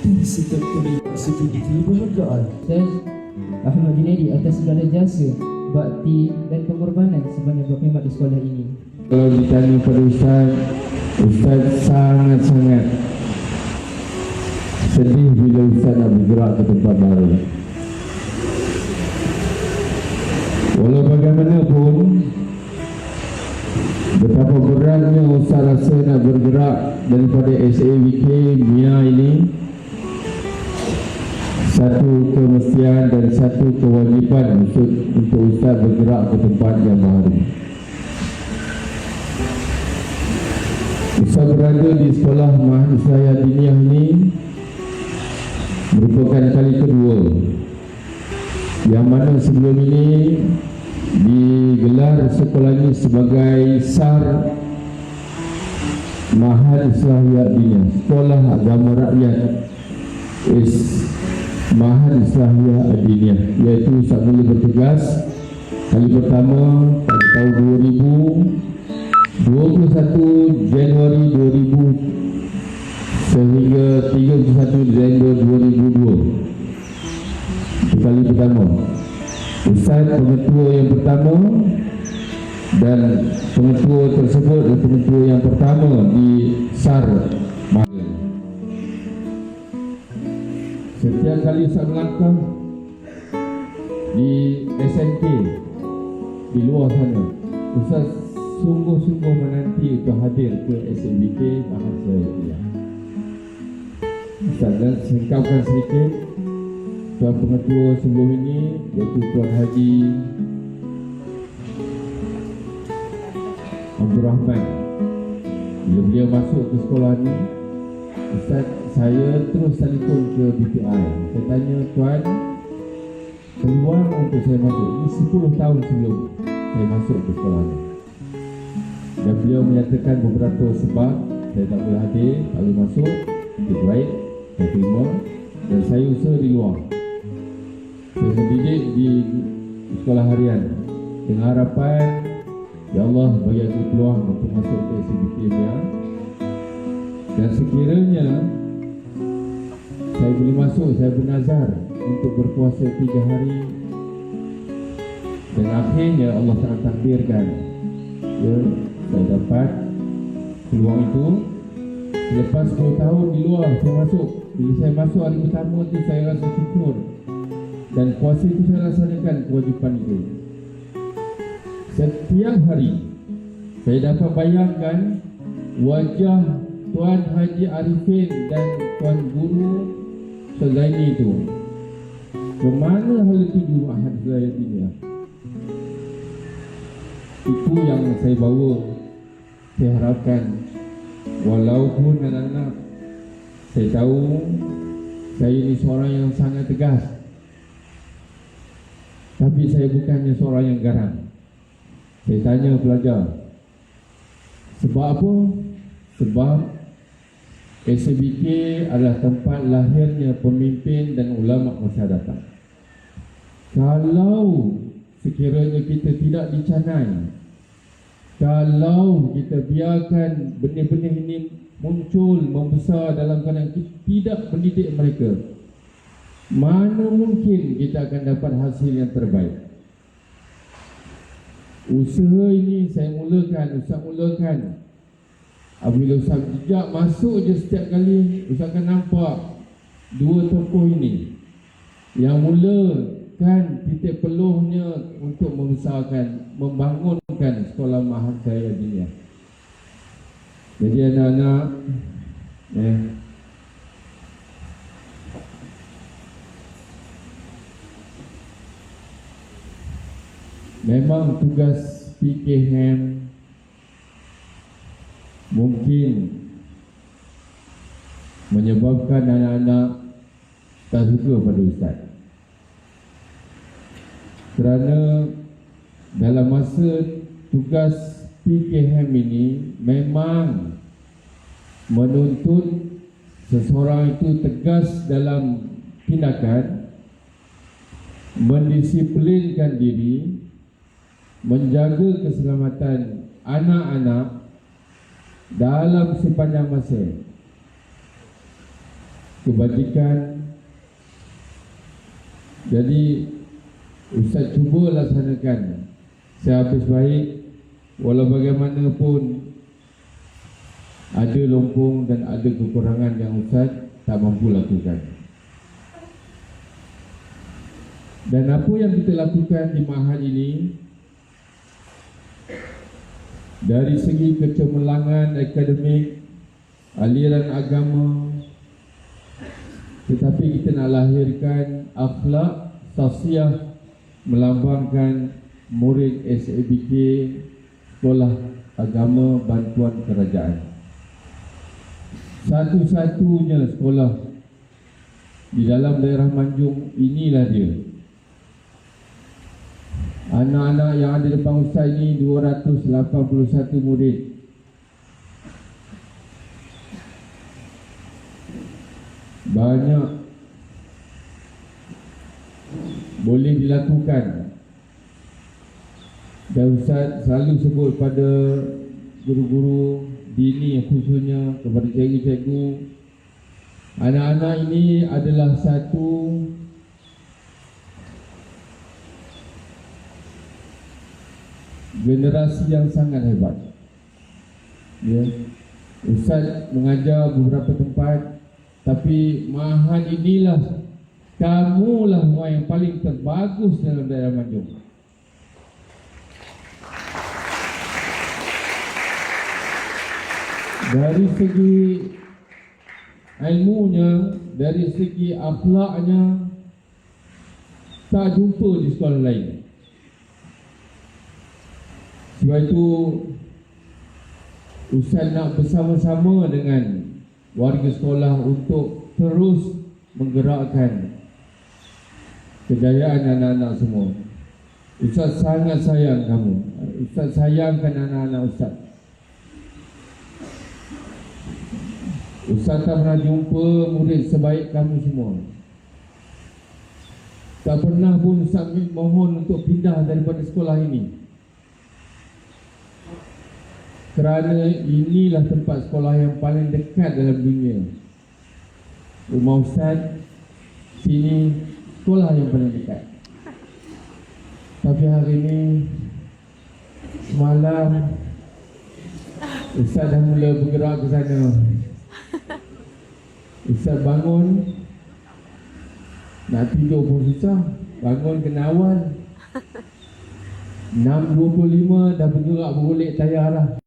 Sikap kami setinggi kebahagiaan. Ustaz Ahmad Junaidi atas segala jasa, bakti dan pengorbanan sebanyak berkhidmat di sekolah ini. Kalau ditanya pada Ustaz sangat-sangat sedih bila Ustaz nak bergerak ke tempat baru. Walau bagaimanapun, betapa beratnya Ustaz rasa nak bergerak daripada SAVK Mia ini, satu kemestian dan satu kewajiban untuk Ustaz bergerak ke tempat yang baru. Ustaz berada di sekolah Mahadisaya Diniyah ini merupakan kali kedua, yang mana sebelum ini digelar sekolah ini sebagai SAR Mahadisaya Diniyah, Sekolah Agama Rakyat Mahadisaya Diniyah, iaitu Ustaz mula bertugas kali pertama pada tahun 21 Januari 2000 sehingga 31 Disember 2002. Itu kali pertama. Ustaz pengetua yang pertama, dan pengetua tersebut adalah pengetua yang pertama di SAR. Setiap kali Ustaz melangkah di SNK di luar sana, Ustaz sungguh-sungguh menanti untuk hadir ke SMBK Mahadisaya Diniyah. Ustaz dan singkapkan sedikit, Tuan Pengetua sebelum ini iaitu Tuan Haji Abdul Rahman. Bila beliau masuk ke sekolah ni, Ustaz, saya terus telefon ke BPI. Saya tanya, Tuan, peluang untuk saya masuk ini 10 tahun sebelum saya masuk ke sekolah ni. Dan beliau menyatakan beberapa sebab saya tak boleh hadir, tak boleh masuk. Itu baik, saya terima, dan saya usaha di luar. Saya mendidik di sekolah harian dengan harapan, ya Allah bagi aku peluang untuk masuk ke SBK Mia. Dan sekiranya saya boleh masuk, saya bernazar untuk berpuasa 3 hari, dan akhirnya Allah Ta'ala takdirkan, ya, saya dapat peluang itu. Selepas 10 tahun di luar, saya masuk. Bila saya masuk hari pertama itu, saya rasa syukur, dan puasa itu saya laksanakan kewajipan itu. Setiap hari saya dapat bayangkan wajah Tuan Haji Arifin dan Tuan Guru Ustaz Zaini itu. Kemana hala tuju Mahadisaya Diniyah? Itu yang saya bawa. Saya harapkan, walaupun anak-anak, saya tahu saya ini seorang yang sangat tegas, tapi saya bukannya seorang yang garang. Saya tanya pelajar, sebab apa? Sebab SBK adalah tempat lahirnya pemimpin dan ulama masa datang. Kalau sekiranya kita tidak dicanai, kalau kita biarkan benih-benih ini muncul, membesar dalam keadaan kita tidak mendidik mereka, mana mungkin kita akan dapat hasil yang terbaik. Usaha ini saya mulakan, Ustaz mulakan. Apabila Ustaz jejak masuk je setiap kali, Ustaz akan nampak dua tokoh ini yang mulakan titik peluhnya untuk membesarkan, membangunkan sekolah Mahadisaya Diniyah. Jadi anak-anak, memang tugas PKM mungkin menyebabkan anak-anak tak suka pada Ustaz, kerana dalam masa tugas PKM ini memang menuntut seseorang itu tegas dalam tindakan, mendisiplinkan diri, menjaga keselamatan anak-anak dalam sepanjang masa. kebajikan. Jadi Ustaz cuba laksanakan sehabis baik, walau bagaimanapun ada lompong dan ada kekurangan yang Ustaz tak mampu lakukan. Dan apa yang kita lakukan di mahal ini, dari segi kecemerlangan akademik, aliran agama, tetapi kita nak lahirkan akhlak tausiah melambangkan murid SABK, Sekolah Agama Bantuan Kerajaan. Satu-satunya sekolah di dalam daerah Manjung, inilah dia. Anak-anak yang ada depan Ustaz ini 281 murid. Banyak boleh dilakukan. Dan Ustaz selalu sebut pada guru-guru dini, khususnya kepada cikgu-cikgu, anak-anak ini adalah satu generasi yang sangat hebat. Ya. Ustaz mengajar beberapa tempat, tapi mahal inilah, kamulah orang yang paling terbagus dalam daerah Manjung. Dari segi ilmunya, dari segi akhlaknya, tak jumpa di sekolah lain. Sebab itu Ustaz nak bersama-sama dengan warga sekolah untuk terus menggerakkan kejayaan anak-anak semua. Ustaz sangat sayang kamu. Ustaz sayangkan anak-anak Ustaz. Ustaz tak pernah jumpa murid sebaik kamu semua. Tak pernah pun Ustaz mohon untuk pindah daripada sekolah ini, kerana inilah tempat sekolah yang paling dekat dalam dunia. Rumah Ustaz, sini sekolah yang paling dekat. Tapi hari ini, semalam Ustaz dah mula bergerak ke sana. Ustaz bangun, nak tidur pun susah. Bangun kena awal 6.25 dah bergerak bergolek tayar dah.